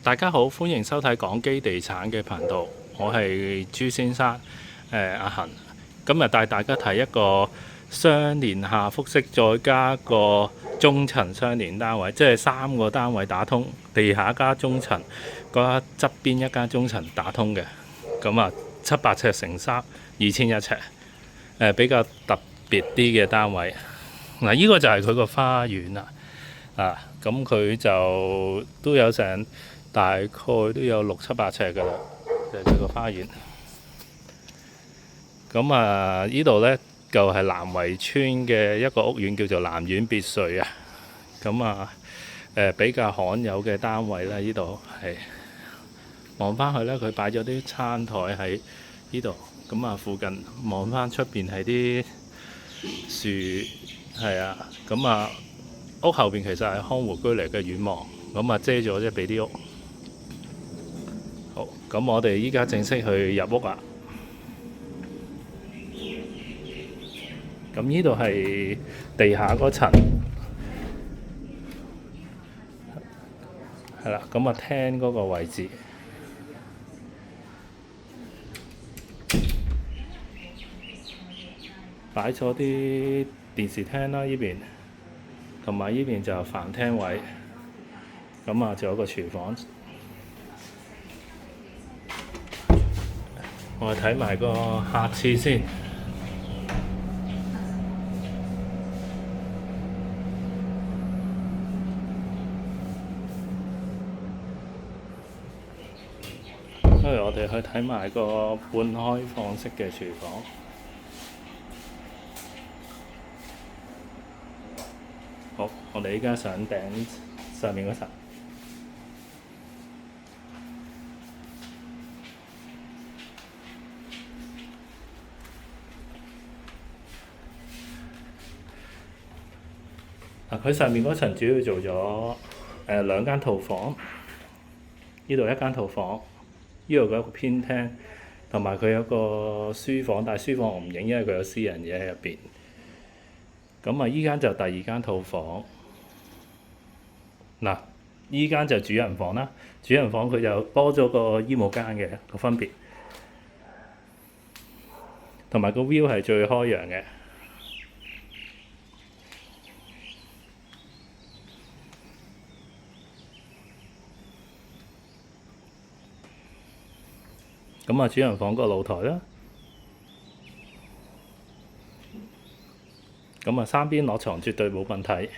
大家好，歡迎收睇港基地產嘅頻道，我係朱先生，阿恒。今日帶大家睇一個雙連下複式，再加個中層雙連單位，即係3個單位打通，地下加中層，嗰側邊一間中層打通嘅。咁啊，700尺乘3， 2100尺，比較特別啲嘅單位。嗱，呢個就係佢個花園啦。咁佢就都有成大概都有600-700尺㗎啦，就係佢個花園。咁呢度呢，就係南圍村嘅一個屋苑，叫做南苑別墅啊。咁比較罕有嘅單位啦，呢度係望翻去呢，佢擺咗啲餐台喺呢度。咁附近望翻出邊係啲樹，係啊。屋後邊其實係康湖居嚟嘅遠望，遮咗啫，俾啲屋。好，咁我哋依家正式去入屋啦。咁呢度係地下嗰層，係啦。廳嗰個位置，擺咗啲電視廳啦，呢邊。同埋呢邊就飯廳位，仲有個廚房。我哋睇埋個客廁先。不如我哋去睇埋個半開放式嘅廚房。好，我哋依家上頂上面嗰層。佢上面嗰層主要做咗2間套房，呢度1間套房，呢度有個偏廳，同埋佢有個書房，但係書房我唔影，因為佢有私人嘢喺入邊。依間就第2間套房。依間就主人房啦。主人房佢就多咗個衣帽間嘅個分別，同埋個 view 係最開揚嘅。主人房個露台啦。3邊落床絕對冇問題。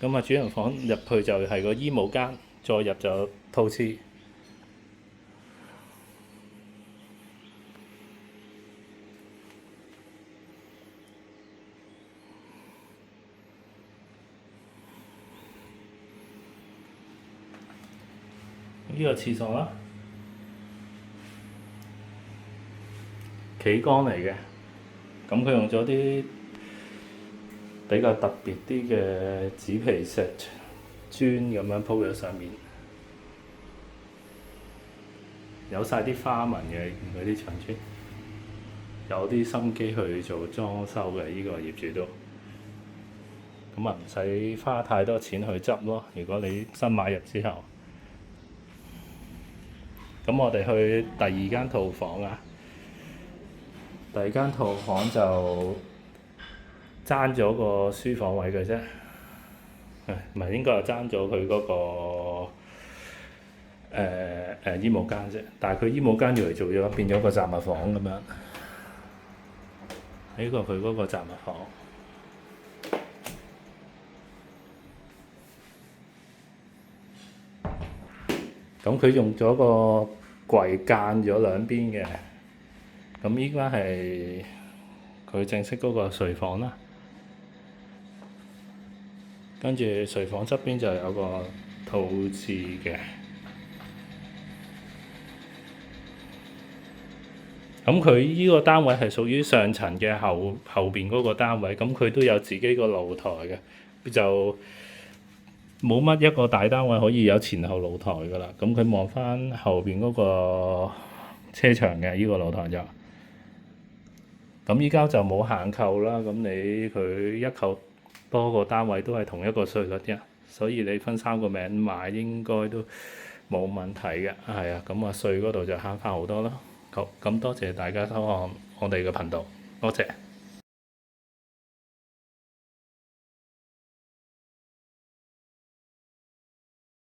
主人房入去就係個衣帽間，再入就套廁。呢個廁所啦，企缸嚟嘅。佢用咗啲比較特別啲嘅紙皮石磚咁樣鋪喺上面，有晒啲花紋嘅嗰啲牆磚，有啲心機去做裝修嘅。呢個業主都唔使花太多錢去執咯。如果你新買入之後，我哋去第2間套房啊。第2間套房就爭咗個書房位嘅啫，唔係應該係爭咗佢嗰個衣帽間啫。但係佢衣帽間要嚟做咗變咗個雜物房咁樣。呢個佢嗰個雜物房。佢用咗個櫃間咗兩邊嘅。依家係佢正式嗰個睡房啦。跟住睡房側邊就有個套廁嘅。佢依個單位係屬於上層嘅後邊嗰個單位，佢都有自己個露台嘅，就冇乜一個大單位可以有前後露台㗎啦。佢望翻後邊嗰個車場嘅依個露台就。依家就冇限購啦。佢一購多個單位都係同一個稅率啫，所以你分3個名買應該都冇問題嘅，係啊，咁啊稅嗰度就慳翻好多咯。好，咁多謝大家收看我哋嘅頻道，多謝。